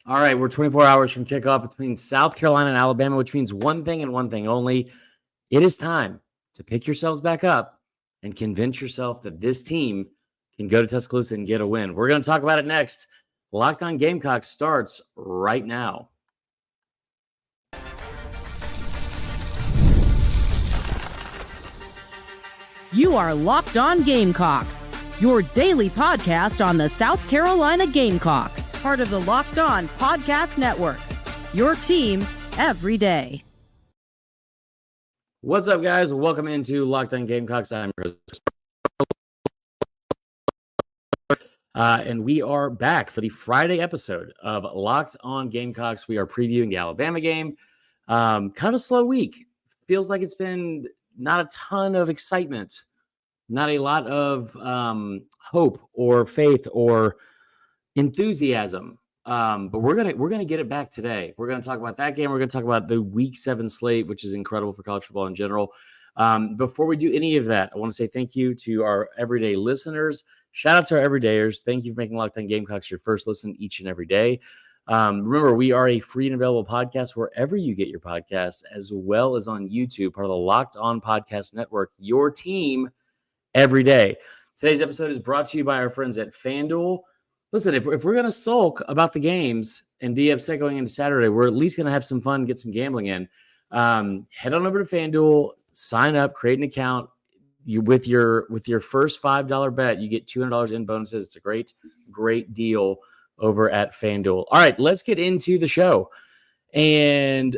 All right, we're 24 hours from kickoff between South Carolina and Alabama, which means one thing and one thing only. It is time to pick yourselves back up and convince yourself that this team can go to Tuscaloosa and get a win. We're going to talk about it next. Locked on Gamecocks starts right now. You are Locked On Gamecocks, your daily podcast on the South Carolina Gamecocks, part of the Locked On Podcast Network, your team every day. What's up, guys? Welcome into Locked On Gamecocks. I'm and we are back for the Friday episode of Locked On Gamecocks. We are previewing the Alabama game. Kind of a slow week. Feels like it's been not a ton of excitement, not a lot of hope or faith or enthusiasm. But we're gonna get it back today. We're gonna talk about that game. We're gonna talk about the Week 7 slate, which is incredible for college football in general. Before we do any of that, I want to say thank you to our everyday listeners. Shout out to our everydayers. Thank you for making Locked On Gamecocks your first listen each and every day. Remember, we are a free and available podcast wherever you get your podcasts, as well as on YouTube, part of the Locked On Podcast Network, your team every day. Today's episode is brought to you by our friends at FanDuel. Listen, if we're going to sulk about the games and be upset going into Saturday, we're at least going to have some fun, get some gambling in. Head on over to FanDuel, sign up, create an account. With your first $5 bet, you get $200 in bonuses. It's a great deal over at FanDuel. All right, let's get into the show. And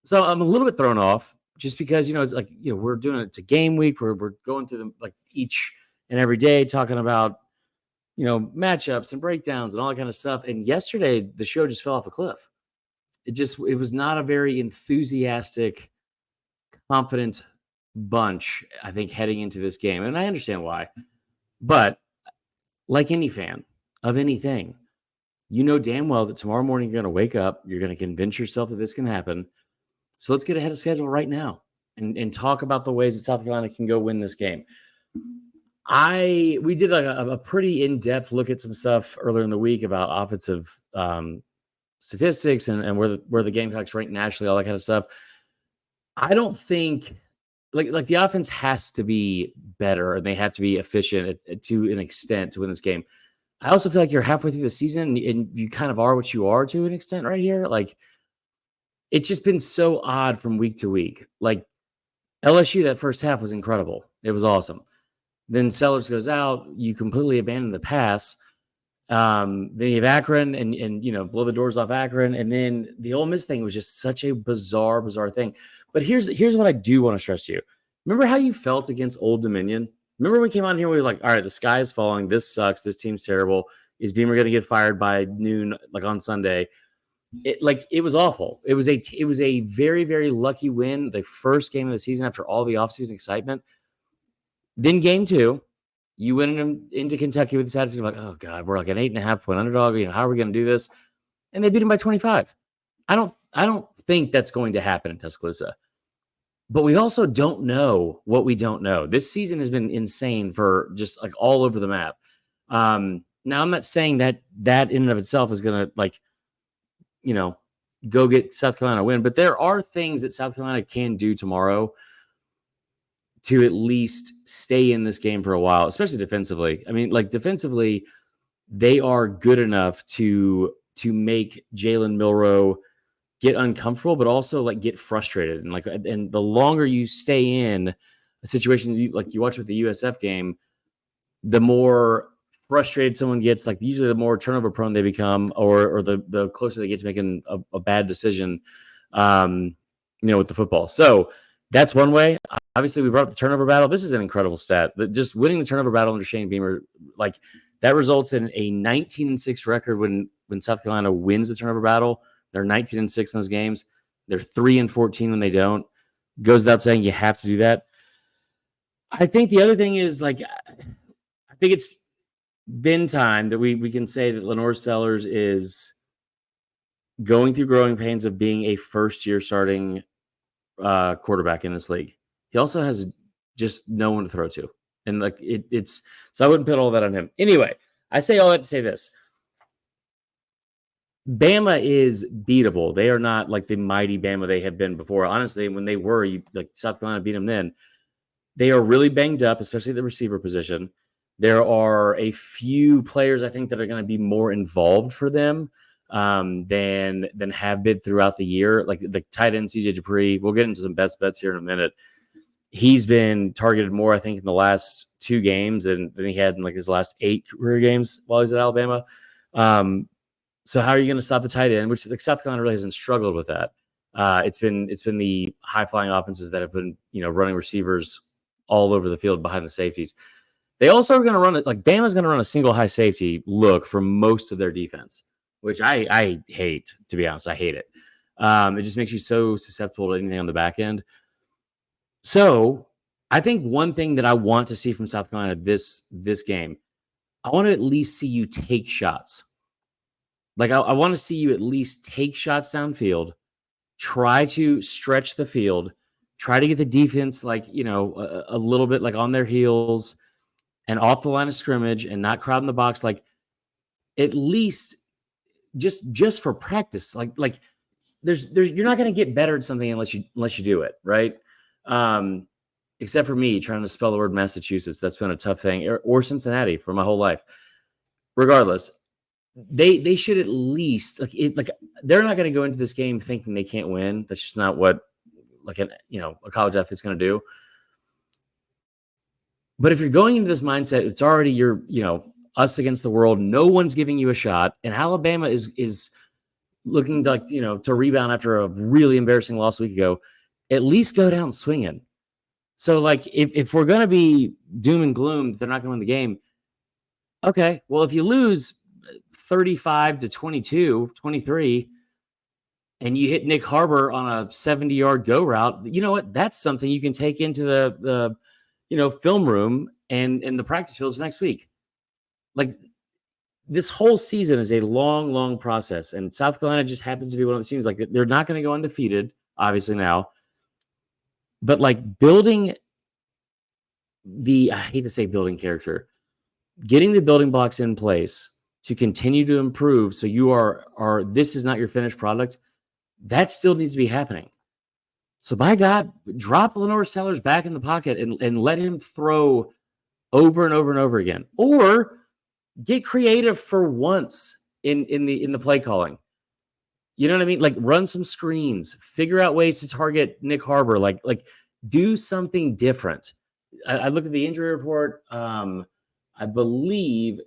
so I'm a little bit thrown off just because, it's like, we're doing it's a game week. We're going through them like each and every day, talking about, matchups and breakdowns and all that kind of stuff. And yesterday, the show just fell off a cliff. It was not a very enthusiastic, confident bunch, I think, heading into this game. And I understand why. But like any fan of anything, damn well that tomorrow morning you're going to wake up, you're going to convince yourself that this can happen. So let's get ahead of schedule right now and talk about the ways that South Carolina can go win this game. We did a pretty in-depth look at some stuff earlier in the week about offensive statistics and where the Gamecocks rank nationally, all that kind of stuff. I don't think like the offense has to be better and they have to be efficient to an extent to win this game. I also feel like you're halfway through the season and you kind of are what you are to an extent right here. Like, it's just been so odd from week to week. Like, LSU, that first half was incredible. It was awesome. Then Sellers goes out. You completely abandon the pass. Then you have Akron and blow the doors off Akron. And then the Ole Miss thing was just such a bizarre thing. But here's what I do want to stress to you. Remember how you felt against Old Dominion? Remember when we came on here, we were like, all right, the sky is falling. This sucks. This team's terrible. Is Beamer going to get fired by noon, like on Sunday? It was awful. It was a very, very lucky win. The first game of the season after all the offseason excitement. Then game 2, you went into Kentucky with this attitude like, oh God, we're like an 8.5-point underdog. How are we going to do this? And they beat them by 25. I don't think that's going to happen in Tuscaloosa. But we also don't know what we don't know. This season has been insane for just like all over the map. Now I'm not saying that in and of itself is going to go get South Carolina a win, but there are things that South Carolina can do tomorrow to at least stay in this game for a while, especially defensively. I mean, like defensively, they are good enough to make Jalen Milroe get uncomfortable, but also like get frustrated. And the longer you stay in a situation, you watch with the USF game, the more frustrated someone gets, like usually the more turnover prone they become, or the closer they get to making a bad decision, with the football. So that's one way. Obviously, we brought up the turnover battle. This is an incredible stat. Just winning the turnover battle under Shane Beamer, like that results in a 19-6 record when South Carolina wins the turnover battle. They're 19-6 in those games. They're 3-14 when they don't. Goes without saying you have to do that. I think the other thing is I think it's been time that we can say that Lenore Sellers is going through growing pains of being a first-year starting quarterback in this league. He also has just no one to throw to. And it's so I wouldn't put all that on him. Anyway, I say all that to say this. Bama is beatable. They are not like the mighty Bama they have been before. Honestly, when they were, like South Carolina beat them then. They are really banged up, especially at the receiver position. There are a few players I think that are going to be more involved for them than have been throughout the year. Like the tight end CJ Dupree. We'll get into some best bets here in a minute. He's been targeted more, I think, in the last 2 games than he had in like his last 8 career games while he was at Alabama. So how are you going to stop the tight end? Which like South Carolina really hasn't struggled with that. It's been the high flying offenses that have been running receivers all over the field behind the safeties. They also are going to run it like Bama's going to run a single high safety look for most of their defense, which I hate, to be honest. I hate it. It just makes you so susceptible to anything on the back end. So I think one thing that I want to see from South Carolina this game, I want to at least see you take shots. Like I want to see you at least take shots downfield, try to stretch the field, try to get the defense like, a little bit like on their heels and off the line of scrimmage and not crowding the box. Like at least just for practice, like there's you're not going to get better at something unless you do it. Right. Except for me trying to spell the word Massachusetts. That's been a tough thing, or Cincinnati for my whole life. Regardless, they should at least like they're not going to go into this game thinking they can't win. That's just not what a college athlete's going to do. But if you're going into this mindset, it's already us against the world. No one's giving you a shot, and Alabama is looking to to rebound after a really embarrassing loss a week ago. At least go down swinging. So like if we're going to be doom and gloom, they're not going to win the game. Okay, well if you lose 35-22, 23, and you hit Nick Harbor on a 70-yard go route, you know what? That's something you can take into the film room and the practice fields next week. Like this whole season is a long, long process, and South Carolina just happens to be one of the teams. Like they're not going to go undefeated, obviously now, but like building I hate to say building character, getting the building blocks in place to continue to improve. So you are this is not your finished product. That still needs to be happening. So by God, drop Lenore Sellers back in the pocket and let him throw over and over and over again, or get creative for once in the play calling. You know what I mean? Like run some screens, figure out ways to target Nick Harbor, like do something different. I look at the injury report. I believe,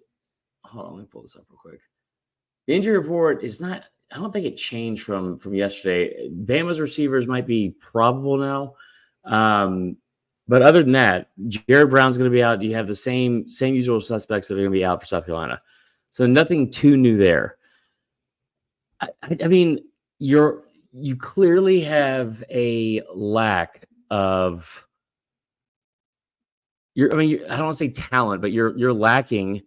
hold on, let me pull this up real quick. The injury report is not, I don't think it changed from yesterday. Bama's receivers might be probable now. But other than that, Jared Brown's going to be out. You have the same usual suspects that are going to be out for South Carolina. So nothing too new there. I mean, you clearly have a lack of, I don't want to say talent, but you're lacking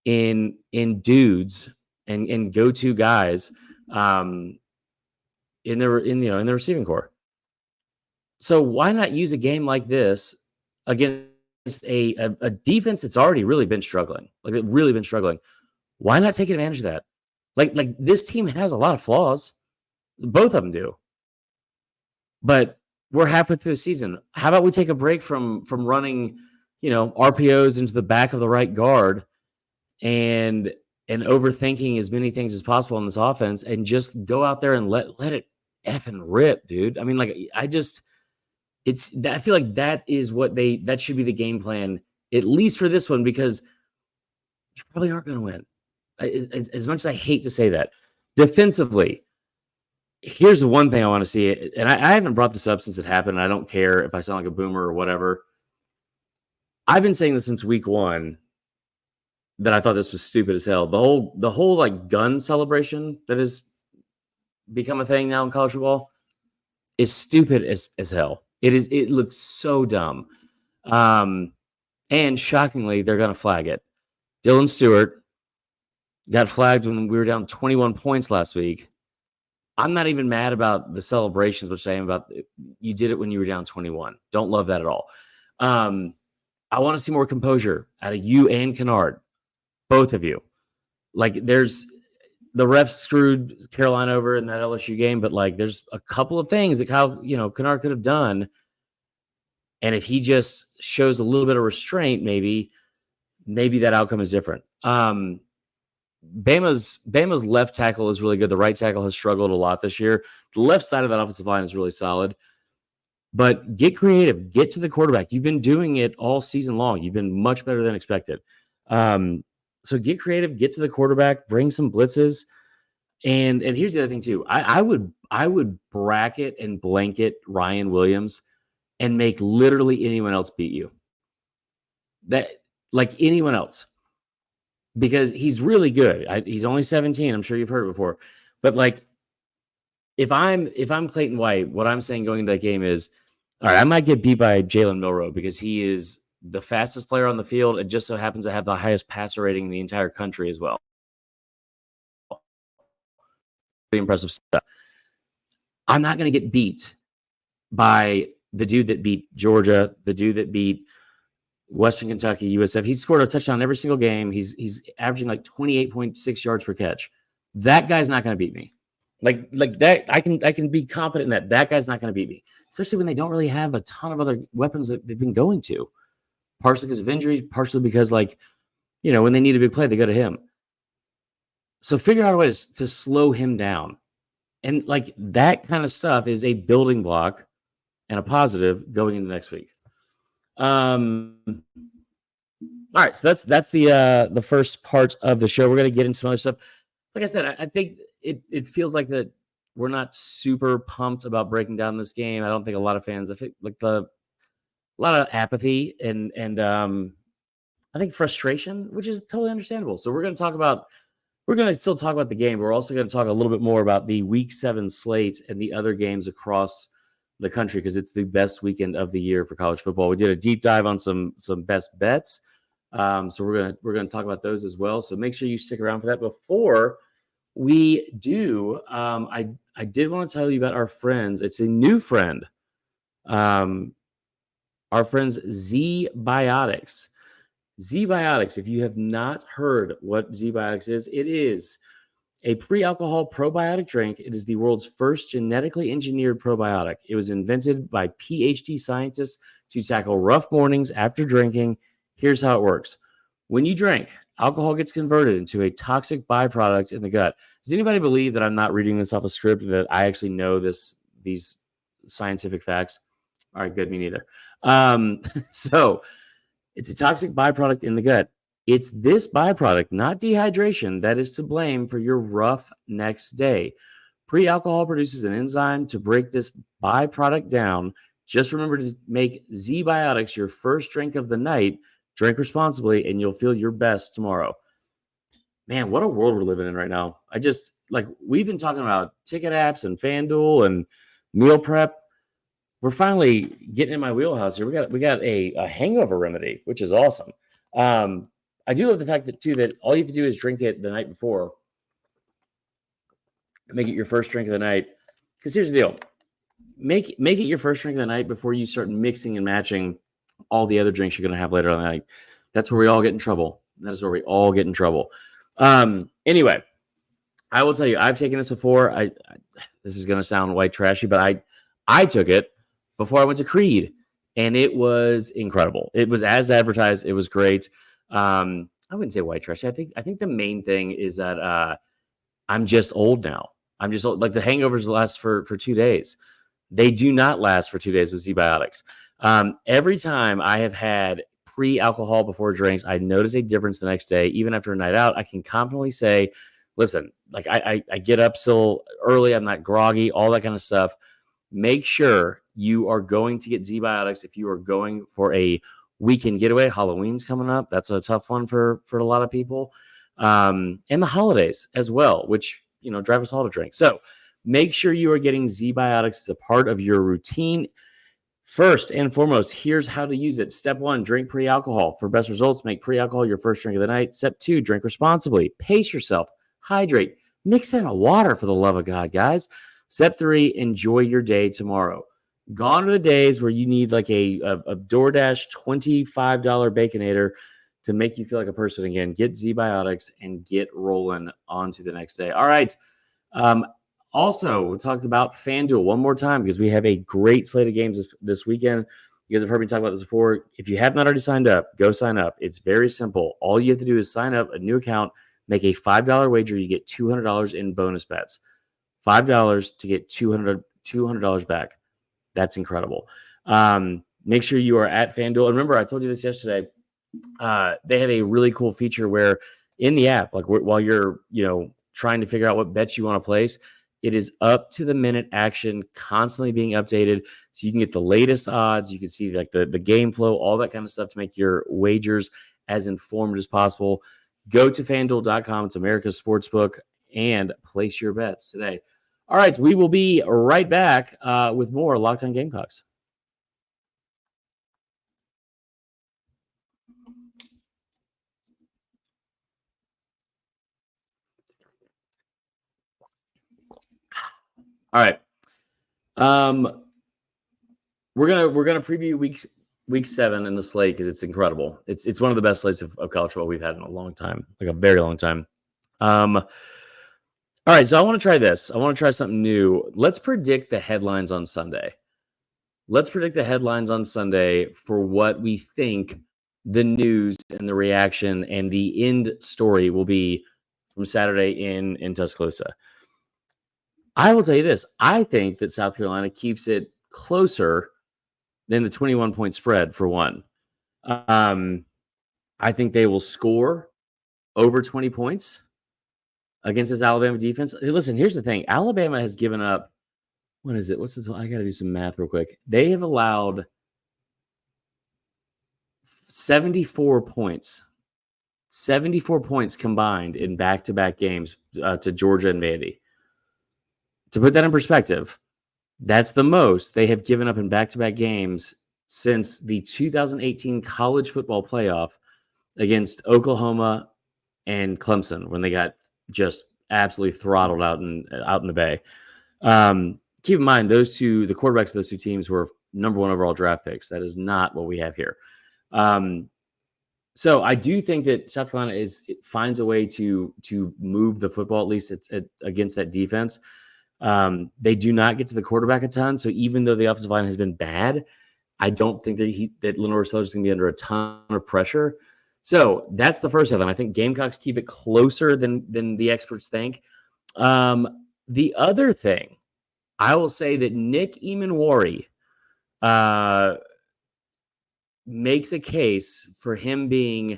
in dudes and go-to guys in the receiving corps. So why not use a game like this against a defense that's already really been struggling? Like they've really been struggling. Why not take advantage of that? Like this team has a lot of flaws. Both of them do. But we're halfway through the season. How about we take a break from running, RPOs into the back of the right guard and overthinking as many things as possible in this offense and just go out there and let it effing rip, dude. I mean, like I feel like that is that should be the game plan, at least for this one, because you probably aren't going to win. As much as I hate to say that, defensively, here's the one thing I want to see, and I haven't brought this up since it happened. I don't care if I sound like a boomer or whatever. I've been saying this since week 1 that I thought this was stupid as hell. The whole like gun celebration that has become a thing now in college football is stupid as hell. It looks so dumb. And shockingly, they're going to flag it. Dylan Stewart got flagged when we were down 21 points last week. I'm not even mad about the celebrations, which I am about. You did it when you were down 21. Don't love that at all. I want to see more composure out of you and Kennard, both of you. Like the refs screwed Carolina over in that LSU game, but like there's a couple of things that Kyle, Kennard could have done. And if he just shows a little bit of restraint, maybe that outcome is different. Bama's left tackle is really good. The right tackle has struggled a lot this year. The left side of that offensive line is really solid. But get creative. Get to the quarterback. You've been doing it all season long. You've been much better than expected. So get creative. Get to the quarterback. Bring some blitzes. And here's the other thing too. I would bracket and blanket Ryan Williams and make literally anyone else beat you. That like anyone else. Because he's really good. He's only 17. I'm sure you've heard it before. But like if I'm Clayton White, what I'm saying going into that game is, all right, I might get beat by Jalen Milroe because he is the fastest player on the field and just so happens to have the highest passer rating in the entire country as well. Pretty impressive stuff. I'm not going to get beat by the dude that beat Georgia, the dude that beat Western Kentucky, USF. He's scored a touchdown every single game. He's averaging like 28.6 yards per catch. That guy's not going to beat me. Like that, I can be confident in that guy's not going to beat me, especially when they don't really have a ton of other weapons that they've been going to. Partially because of injuries, partially because when they need a big play, they go to him. So figure out a way to slow him down. And like that kind of stuff is a building block and a positive going into next week. All right, so that's the first part of the show. We're going to get into some other stuff. Like I said, I think it feels like that we're not super pumped about breaking down this game. I don't think a lot of fans. I think like a lot of apathy and I think frustration, which is totally understandable. So we're going to still talk about the game. We're also going to talk a little bit more about the Week 7 slate and the other games across the country because it's the best weekend of the year for college football. We did a deep dive on some best bets. So we're gonna talk about those as well. So make sure you stick around for that. Before we do, I did want to tell you about our friends. It's a new friend. Our friends Zbiotics. Zbiotics, if you have not heard what Zbiotics is, it is a pre-alcohol probiotic drink. It is the world's first genetically engineered probiotic. It was invented by PhD scientists to tackle rough mornings after drinking. Here's how it works. When you drink, alcohol gets converted into a toxic byproduct in the gut. Does anybody believe that I'm not reading this off a script and that I actually know these scientific facts? All right, good, me neither. So it's a toxic byproduct in the gut. It's this byproduct, not dehydration, that is to blame for your rough next day. Pre-alcohol produces an enzyme to break this byproduct down. Just remember to make Zbiotics your first drink of the night. Drink responsibly, and you'll feel your best tomorrow. Man, what a world we're living in right now. We've been talking about ticket apps and FanDuel and meal prep. We're finally getting in my wheelhouse here. We got a hangover remedy, which is awesome. I do love the fact that all you have to do is drink it the night before. Make it your first drink of the night. Because here's the deal. Make it your first drink of the night before you start mixing and matching all the other drinks you're going to have later on the night. That's where we all get in trouble. That is where we all get in trouble. Anyway, I will tell you, I've taken this before. This is going to sound white trashy, but I took it before I went to Creed, and it was incredible. It was as advertised. It was great. I wouldn't say white trashy. I think the main thing is that I'm just old now. I'm just old. Like the hangovers last for 2 days. They do not last for 2 days with Zbiotics. Every time I have had pre-alcohol before drinks, I notice a difference the next day. Even after a night out, I can confidently say, listen, like I get up still early. I'm not groggy, all that kind of stuff. Make sure you are going to get Zbiotics if you are going for a weekend getaway. Halloween's coming up. That's a tough one for a lot of people. And the holidays as well, which, drive us all to drink. So make sure you are getting Zbiotics as a part of your routine. First and foremost, here's how to use it. Step 1, drink pre-alcohol. For best results, make pre-alcohol your first drink of the night. Step 2, drink responsibly. Pace yourself. Hydrate. Mix in a water, for the love of God, guys. Step 3, enjoy your day tomorrow. Gone are the days where you need like a DoorDash $25 Baconator to make you feel like a person again. Get Zbiotics and get rolling on to the next day. All right. Also, we'll talk about FanDuel one more time because we have a great slate of games this weekend. You guys have heard me talk about this before. If you have not already signed up, go sign up. It's very simple. All you have to do is sign up, a new account, make a $5 wager. You get $200 in bonus bets. $5 to get $200 back. That's incredible. Make sure you are at FanDuel. And remember, I told you this yesterday. They have a really cool feature where in the app, like while you're, trying to figure out what bets you want to place, it is up to the minute action, constantly being updated. So you can get the latest odds. You can see like the game flow, all that kind of stuff to make your wagers as informed as possible. Go to FanDuel.com. It's America's Sportsbook, and place your bets today. All right. We will be right back with more Locked On Gamecocks. All right. We're gonna preview week 7 in the slate because it's incredible. It's one of the best slates of college football we've had in a long time, like a very long time. All right, so I want to try this. I want to try something new. Let's predict the headlines on Sunday. Let's predict the headlines on Sunday for what we think the news and the reaction and the end story will be from Saturday in Tuscaloosa. I will tell you this. I think that South Carolina keeps it closer than the 21-point spread, for one. I think they will score over 20 points against this Alabama defense. Listen, here's the thing. Alabama has given up, what is it? I got to do some math real quick. They have allowed 74 points. 74 points combined in back-to-back games to Georgia and Vandy. To put that in perspective, that's the most they have given up in back-to-back games since the 2018 college football playoff against Oklahoma and Clemson when they got just absolutely throttled out in the Bay. Keep in mind, the quarterbacks of those two teams were number 1 overall draft picks. That is not what we have here. So I do think that South Carolina finds a way to move the football, at least against that defense. They do not get to the quarterback a ton. So even though the offensive line has been bad, I don't think that Lenore Sellers is going to be under a ton of pressure. So that's the first headline. I think Gamecocks keep it closer than the experts think. The other thing, I will say that Nick Emanwari makes a case for him being,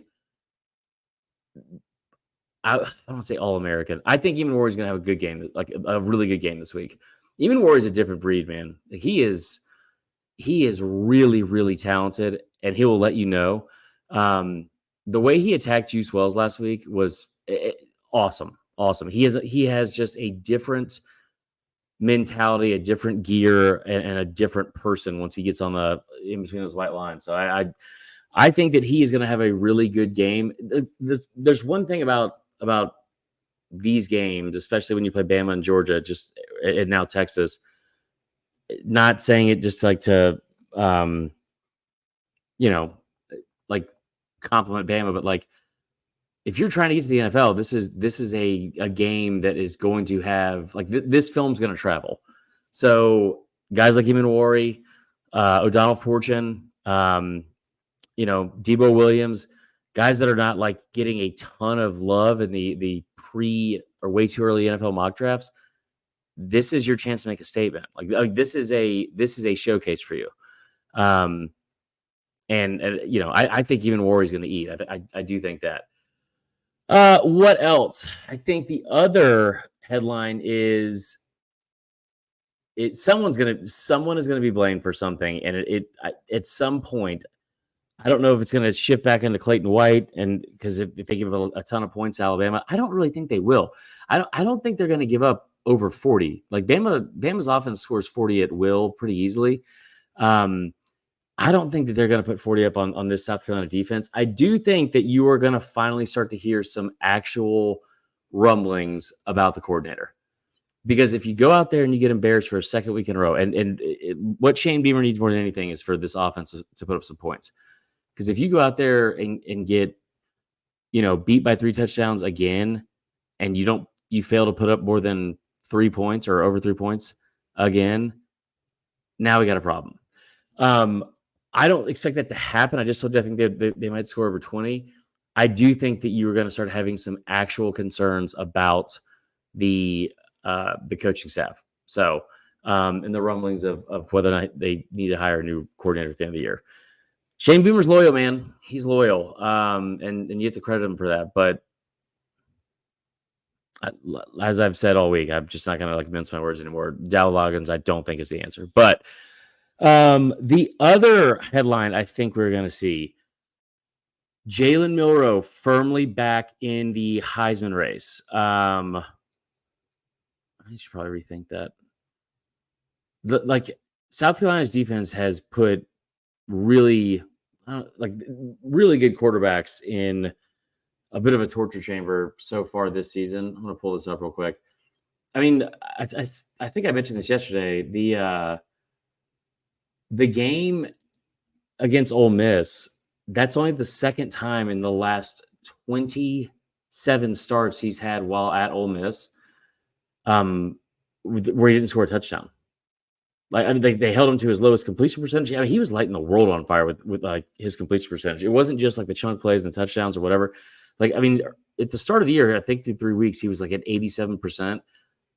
I don't want to say All-American. I think Emanwari is going to have a good game, like a really good game this week. Emanwari is a different breed, man. He is really, really talented, and he will let you know. The way he attacked Juice Wells last week was awesome. Awesome. He has just a different mentality, a different gear, and a different person once he gets in between those white lines. So I think that he is going to have a really good game. There's one thing about these games, especially when you play Bama and Georgia, and now Texas. Not saying it just like to, like compliment Bama, but like if you're trying to get to the NFL, this is a game that is going to have like this film's going to travel. So guys like Emanwari, O'Donnell Fortune, Debo Williams, guys that are not like getting a ton of love in the pre or way too early NFL mock drafts. This is your chance to make a statement. Like this is a showcase for you. I think Emanwari is going to eat. I do think that. What else? I think the other headline is someone is going to be blamed for something, and at some point, I don't know if it's going to shift back into Clayton White, and because if they give a ton of points to Alabama, I don't really think they will. I don't think they're going to give up over 40. Like Bama's offense scores 40 at will pretty easily. I don't think that they're going to put 40 up on this South Carolina defense. I do think that you are going to finally start to hear some actual rumblings about the coordinator. Because if you go out there and you get embarrassed for a second week in a row, and what Shane Beamer needs more than anything is for this offense to put up some points. Because if you go out there and get beat by 3 touchdowns again, and you fail to put up more than 3 points or over 3 points again, now we got a problem. I don't expect that to happen. I think they might score over 20. I do think that you are going to start having some actual concerns about the coaching staff. So, and the rumblings of whether or not they need to hire a new coordinator at the end of the year. Shane Beamer's loyal, man. He's loyal, and you have to credit him for that. But as I've said all week, I'm just not going to mince my words anymore. Dow Loggins, I don't think is the answer. But the other headline I think we're going to see, Jalen Milroe firmly back in the Heisman race. I should probably rethink that. South Carolina's defense has put really good quarterbacks in a bit of a torture chamber so far this season. I'm going to pull this up real quick. I mean, I think I mentioned this yesterday. The game against Ole Miss, that's only the second time in the last 27 starts he's had while at Ole Miss where he didn't score a touchdown. They held him to his lowest completion percentage. I mean, he was lighting the world on fire with his completion percentage. It wasn't just the chunk plays and the touchdowns or whatever. At the start of the year, I think through 3 weeks, he was at 87%.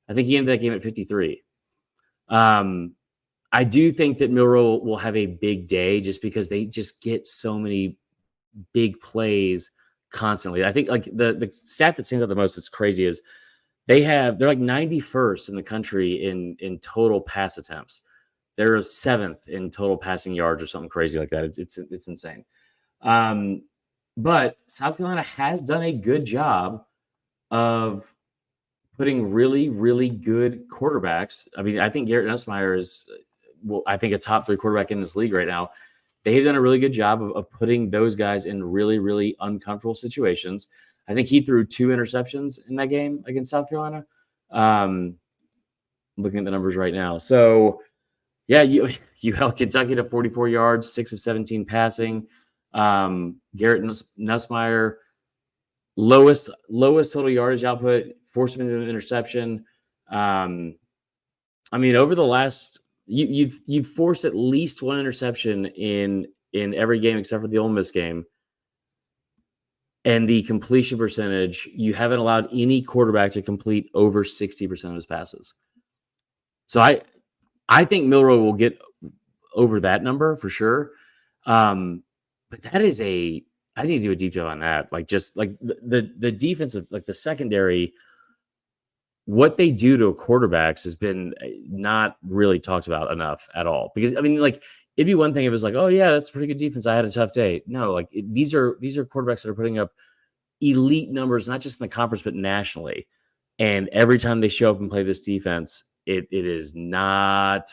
I think he ended that game at 53. I do think that Milroe will have a big day just because they just get so many big plays constantly. I think the stat that stands out the most that's crazy is they're 91st in the country in total pass attempts. They're 7th in total passing yards or something crazy like that. It's insane. But South Carolina has done a good job of putting really, really good quarterbacks. I mean, I think Garrett Nussmeier is, I think, a top 3 quarterback in this league right now. They've done a really good job of putting those guys in really, really uncomfortable situations. I think he threw 2 interceptions in that game against South Carolina. Looking at the numbers right now. So, yeah, you held Kentucky to 44 yards, 6 of 17 passing. Garrett Nussmeier, lowest total yardage output, forced him into an interception. I mean, over the last, you've forced at least 1 interception in every game except for the Ole Miss game. And the completion percentage, you haven't allowed any quarterback to complete over 60% of his passes. So I think Milroe will get over that number for sure. But that is I need to do a deep dive on that. The defense of the secondary, what they do to quarterbacks has been not really talked about enough at all. Because I mean, it'd be one thing if it was oh yeah, that's a pretty good defense, I had a tough day. No, these are quarterbacks that are putting up elite numbers, not just in the conference but nationally. And every time they show up and play this defense, it is not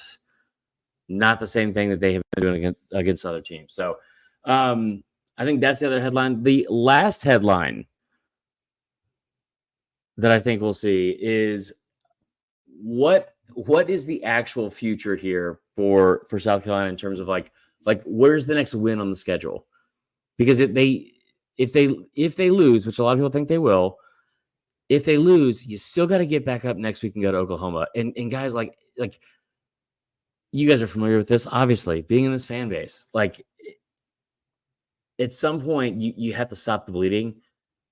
the same thing that they have been doing against other teams. So I think that's the other headline. The last headline that I think we'll see is what is the actual future here for South Carolina in terms of where's the next win on the schedule? Because if they lose, which a lot of people think they will, if they lose, you still got to get back up next week and go to Oklahoma. And guys, you guys are familiar with this, obviously, being in this fan base. At some point, you have to stop the bleeding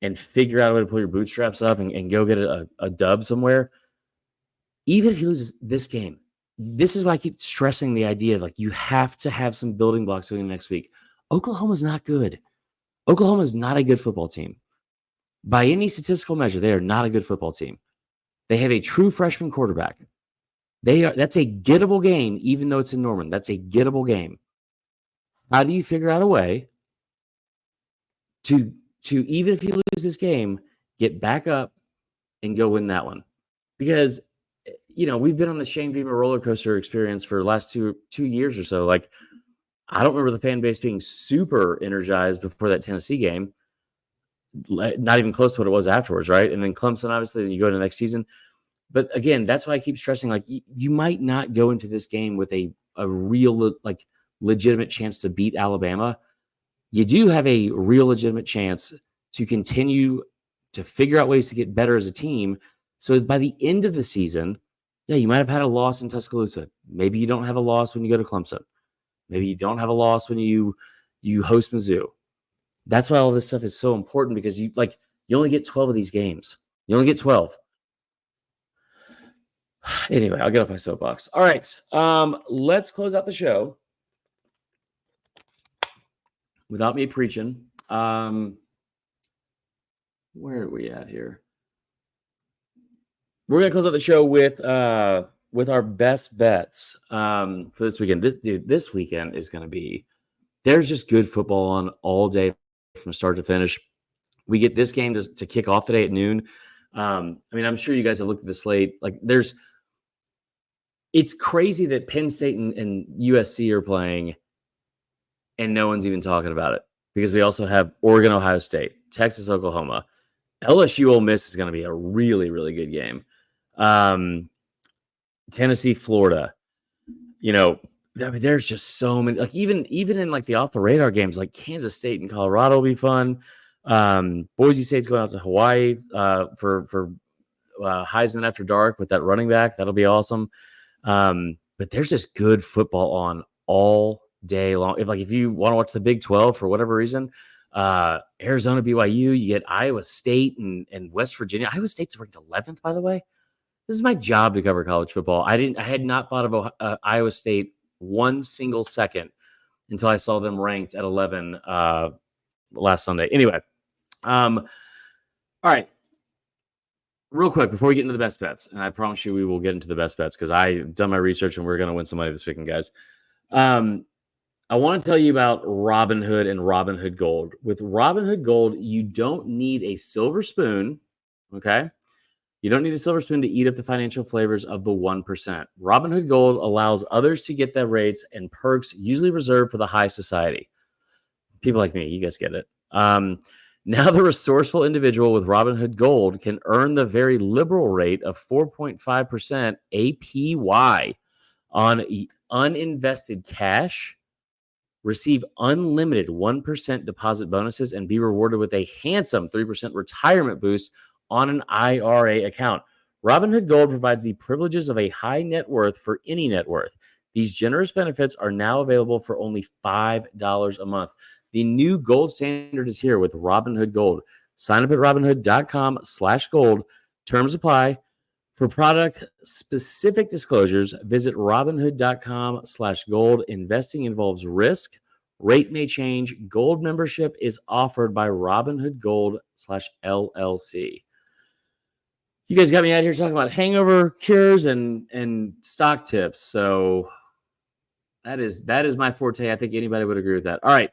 and figure out a way to pull your bootstraps up and go get a dub somewhere. Even if you lose this game, this is why I keep stressing the idea of you have to have some building blocks going next week. Oklahoma's not good. Oklahoma is not a good football team. By any statistical measure, they are not a good football team. They have a true freshman quarterback. That's a gettable game, even though it's in Norman. That's a gettable game. How do you figure out a way to even if you lose this game, get back up and go win that one? Because we've been on the Shane Beamer roller coaster experience for the last two years or so. I don't remember the fan base being super energized before that Tennessee game. Not even close to what it was afterwards, right? And then Clemson, obviously, then you go to the next season. But again, that's why I keep stressing, you might not go into this game with a real, legitimate chance to beat Alabama. You do have a real legitimate chance to continue to figure out ways to get better as a team. So by the end of the season, yeah, you might have had a loss in Tuscaloosa. Maybe you don't have a loss when you go to Clemson. Maybe you don't have a loss when you host Mizzou. That's why all this stuff is so important, because you only get 12 of these games. You only get 12. Anyway, I'll get off my soapbox. All right. Let's close out the show without me preaching. Where are we at here? We're going to close out the show with our best bets for this weekend. This weekend is going to be, there's just good football on all day from start to finish. We get this game to kick off today at noon. I mean, I'm sure you guys have looked at the slate. It's crazy that Penn State and USC are playing and no one's even talking about it, because we also have Oregon, Ohio State, Texas, Oklahoma. LSU Ole Miss is going to be a really, really good game. Tennessee, Florida. There's just so many. Even in the off the radar games, like Kansas State and Colorado will be fun. Boise State's going out to Hawaii for Heisman After Dark with that running back. That'll be awesome. But there's just good football on all day long. If you want to watch the Big 12 for whatever reason, Arizona, BYU, you get Iowa State and West Virginia. Iowa State's ranked 11th, by the way. This is my job to cover college football. I had not thought of Iowa State one single second until I saw them ranked at 11 last Sunday. Anyway, all right. Real quick, before we get into the best bets, and I promise you we will get into the best bets because I've done my research and we're going to win some money this weekend, guys. I want to tell you about Robinhood and Robinhood Gold. With Robinhood Gold, you don't need a silver spoon, okay? You don't need a silver spoon to eat up the financial flavors of the 1%. Robinhood Gold allows others to get the rates and perks usually reserved for the high society. People like me, you guys get it. Now the resourceful individual with Robinhood Gold can earn the very liberal rate of 4.5% APY on uninvested cash, receive unlimited 1% deposit bonuses, and be rewarded with a handsome 3% retirement boost on an IRA account. Robinhood Gold provides the privileges of a high net worth for any net worth. These generous benefits are now available for only $5 a month. The new gold standard is here with Robinhood Gold. Sign up at Robinhood.com/gold. Terms apply. For product-specific disclosures, visit Robinhood.com/gold. Investing involves risk. Rate may change. Gold membership is offered by Robinhood Gold/LLC. You guys got me out here talking about hangover cures and stock tips. So that is my forte. I think anybody would agree with that. All right.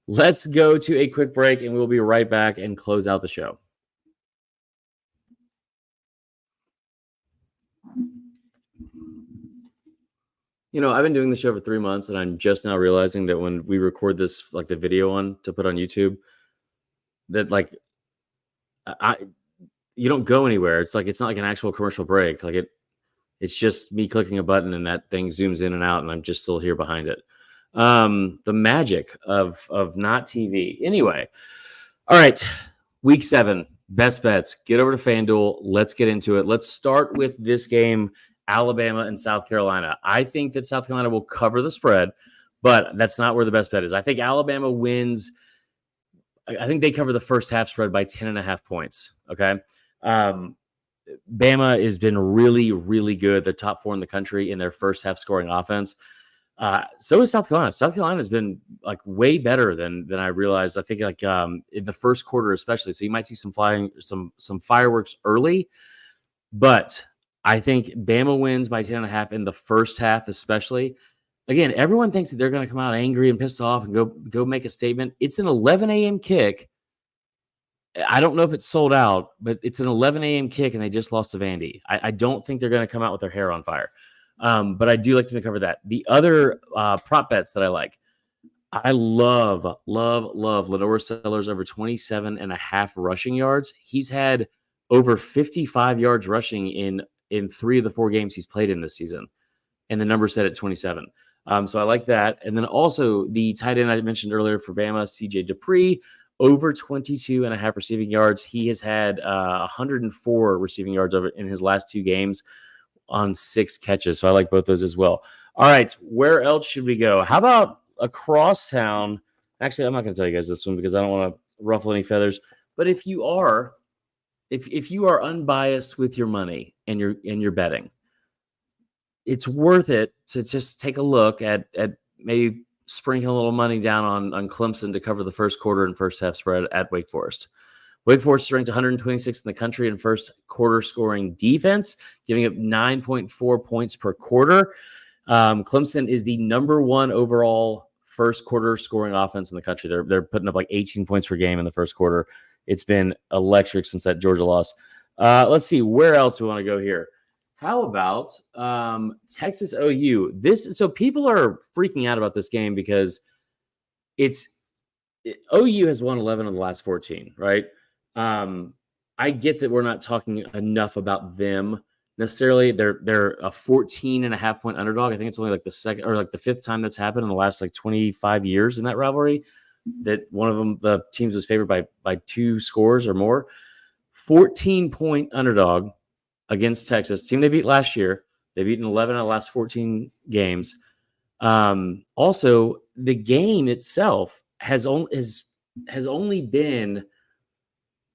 Let's go to a quick break, and we'll be right back and close out the show. I've been doing the show for 3 months, and I'm just now realizing that when we record this, the video on to put on YouTube, that you don't go anywhere. It's not like an actual commercial break. It's just me clicking a button and that thing zooms in and out, and I'm just still here behind it. The magic of not TV. Anyway, all right, week 7, best bets. Get over to FanDuel. Let's get into it. Let's start with this game, Alabama and South Carolina. I think that South Carolina will cover the spread, but that's not where the best bet is. I think Alabama wins. I think they cover the first half spread by 10.5 points. Okay. Bama has been really, really good. They're top 4 in the country in their first half scoring offense. So is South Carolina. South Carolina has been way better than I realized. I think in the first quarter, especially. So you might see some fireworks early, but I think Bama wins by 10.5 in the first half, especially. Again, everyone thinks that they're going to come out angry and pissed off and go make a statement. It's an 11 a.m. kick. I don't know if it's sold out, but it's an 11 a.m. kick, and they just lost to Vandy. I don't think they're going to come out with their hair on fire. But I do like to cover that. The other prop bets that I like, I love Lenore Sellers over 27.5 rushing yards. He's had over 55 yards rushing in 3 of the 4 games he's played in this season, and the number set at 27. So I like that. And then also the tight end I mentioned earlier for Bama, CJ Dupree, over 22.5 receiving yards. He has had 104 receiving yards over in his last 2 games on 6 catches. So I like both those as well. All right, where else should we go? How about across town? Actually, I'm not going to tell you guys this one because I don't want to ruffle any feathers. But if you are unbiased with your money and you're betting, it's worth it to just take a look at maybe sprinkling a little money down on Clemson to cover the first quarter and first half spread at Wake Forest. Wake Forest is ranked 126th in the country in first quarter scoring defense, giving up 9.4 points per quarter. Clemson is the number 1 overall first quarter scoring offense in the country. They're putting up like 18 points per game in the first quarter. It's been electric since that Georgia loss. Let's see where else we want to go here. How about Texas OU? So people are freaking out about this game because OU has won 11 of the last 14, right? I get that we're not talking enough about them necessarily. They're a 14.5 point underdog. I think it's only like the second or like the 5th time that's happened in the last like 25 years in that rivalry that one of them, the teams was favored by 2 scores or more. 14-point underdog against Texas, team they beat last year. They've beaten 11 of the last 14 games. Also, the game itself has only been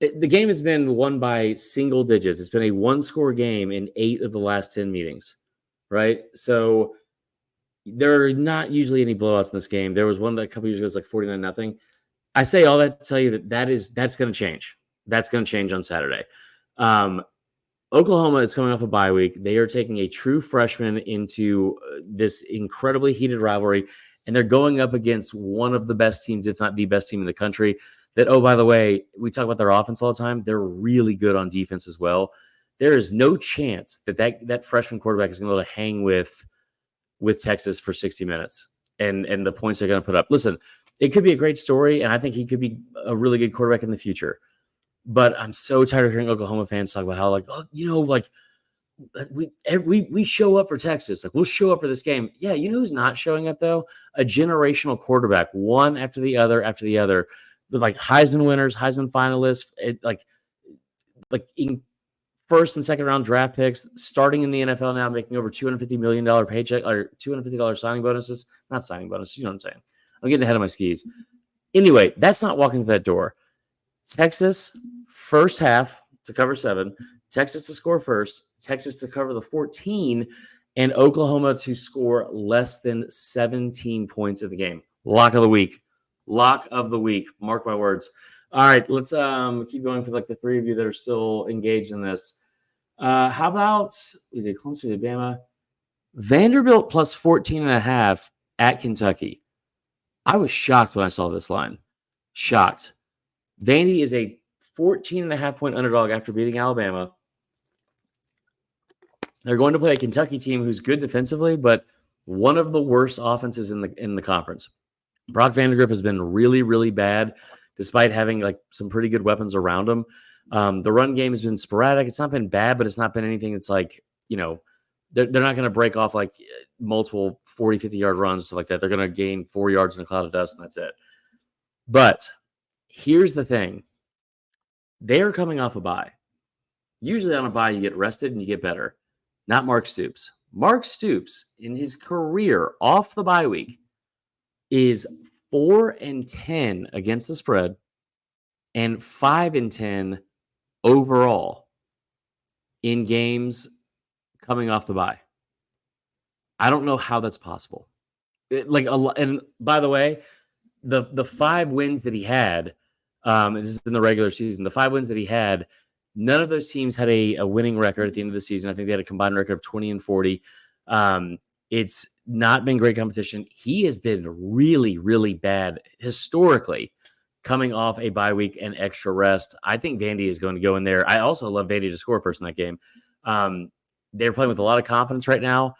the game has been won by single digits. It's been a 1-score game in 8 of the last 10 meetings, right? So there are not usually any blowouts in this game. There was one that a couple years ago was like 49-0. I say all that to tell you that's going to change. That's going to change on Saturday. Oklahoma is coming off a bye week. They are taking a true freshman into this incredibly heated rivalry, and they're going up against one of the best teams, if not the best team in the country. That, oh, by the way, we talk about their offense all the time. They're really good on defense as well. There is no chance that freshman quarterback is going to be able to hang with Texas for 60 minutes and the points they're going to put up. Listen, it could be a great story, and I think he could be a really good quarterback in the future. But I'm so tired of hearing Oklahoma fans talk about how, like, oh, like we show up for Texas. Like, we'll show up for this game. Yeah, you know who's not showing up, though? A generational quarterback, one after the other, with like Heisman winners, Heisman finalists, like in first and second round draft picks, starting in the NFL now, making over $250 million paycheck or $250 signing bonuses. Not signing bonuses, you know what I'm saying. I'm getting ahead of my skis. Anyway, that's not walking through that door. Texas, first half to cover 7. Texas to score first. Texas to cover the 14. And Oklahoma to score less than 17 points in the game. Lock of the week. Lock of the week. Mark my words. All right, let's keep going for like the 3 of you that are still engaged in this. How about we did Clemson, we did Bama. Vanderbilt plus 14.5 at Kentucky. I was shocked when I saw this line. Shocked. Vandy is a 14.5 point underdog after beating Alabama. They're going to play a Kentucky team who's good defensively, but one of the worst offenses in the conference. Brock Vandagriff has been really, really bad, despite having like some pretty good weapons around him. The run game has been sporadic. It's not been bad, but it's not been anything that's like, they're not going to break off like multiple 40, 50-yard runs, stuff like that. They're going to gain 4 yards in a cloud of dust, and that's it. But here's the thing. They are coming off a bye. Usually on a bye, you get rested and you get better. Not Mark Stoops. Mark Stoops, in his career off the bye week, is 4-10 against the spread and 5-10 overall in games coming off the bye. I don't know how that's possible. And by the way, the 5 wins that he had, this is in the regular season, the 5 wins that he had, none of those teams had a winning record at the end of the season. I think they had a combined record of 20-40. It's not been great competition. He has been really, really bad historically coming off a bye week and extra rest. I think Vandy is going to go in there. I also love Vandy to score first in that game. They're playing with a lot of confidence right now.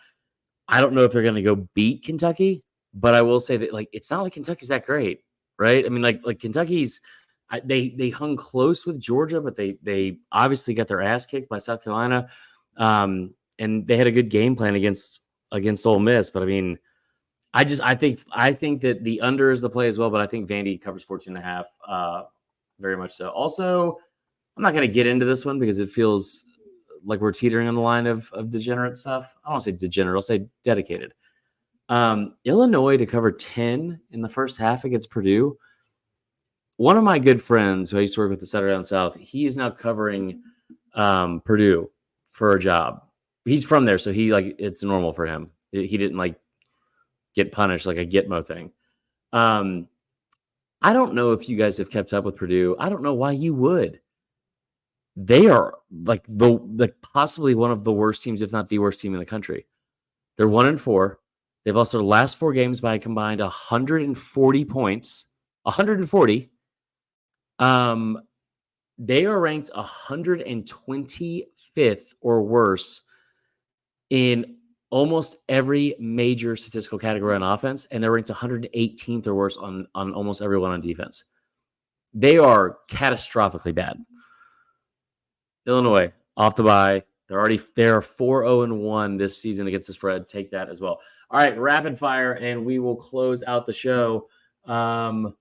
I don't know if they're going to go beat Kentucky, but I will say that it's not like Kentucky's that great, right? I mean, like Kentucky's they hung close with Georgia, but they obviously got their ass kicked by South Carolina, and they had a good game plan against Ole Miss. But I mean, I think that the under is the play as well, but I think Vandy covers 14.5. Very much so. Also, I'm not going to get into this one because it feels like we're teetering on the line of degenerate stuff. I don't want to say degenerate. I'll say dedicated. Illinois to cover 10 in the first half against Purdue. One of my good friends who I used to work with at Saturday Down South, he is now covering Purdue for a job. He's from there, so it's normal for him. He didn't get punished like a Gitmo thing. I don't know if you guys have kept up with Purdue. I don't know why you would. They are possibly one of the worst teams, if not the worst team in the country. They're 1-4. They've lost their last 4 games by a combined 140 points. 140. They are ranked 125th or worse in almost every major statistical category on offense, and they're ranked 118th or worse on almost everyone on defense. They are catastrophically bad. Illinois off the bye. They're 4-0-1 this season against the spread. Take that as well. All right, rapid fire, and we will close out the show. All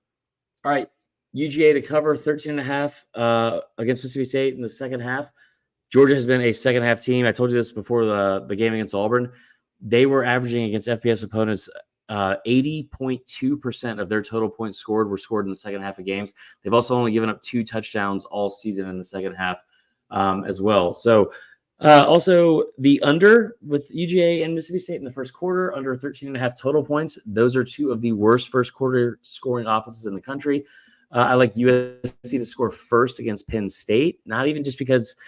right, UGA to cover 13.5 against Mississippi State in the second half. Georgia has been a second half team. I told you this before the game against Auburn. They were averaging against FBS opponents 80.2% of their total points scored were scored in the second half of games. They've also only given up 2 touchdowns all season in the second half as well. So also the under with UGA and Mississippi State in the first quarter, under 13.5 total points. Those are 2 of the worst first quarter scoring offenses in the country. I like USC to score first against Penn State, not even just because –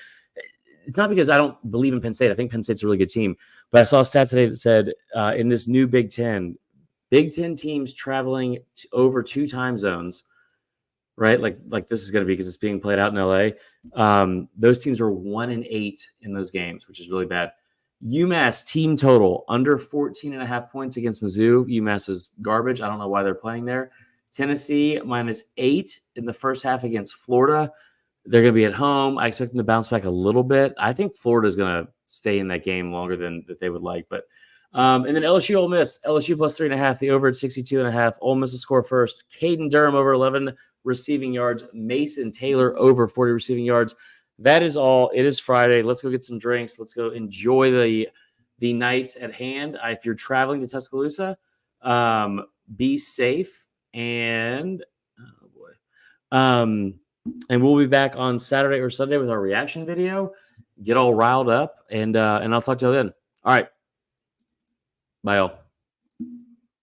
it's not because I don't believe in Penn State. I think Penn State's a really good team. But I saw a stat today that said in this new Big Ten teams traveling over 2 time zones, right? Like this is going to be because it's being played out in LA. Those teams are 1-8 in those games, which is really bad. UMass team total under 14.5 points against Mizzou. UMass is garbage. I don't know why they're playing there. Tennessee -8 in the first half against Florida. They're going to be at home. I expect them to bounce back a little bit. I think Florida's going to stay in that game longer than that they would like. But and then LSU Ole Miss. LSU plus 3.5. The over at 62.5. Ole Miss will score first. Caden Durham over 11 receiving yards. Mason Taylor over 40 receiving yards. That is all. It is Friday. Let's go get some drinks. Let's go enjoy the nights at hand. If you're traveling to Tuscaloosa, be safe. And oh boy. And we'll be back on Saturday or Sunday with our reaction video. Get all riled up, and I'll talk to you then. All right. Bye, all.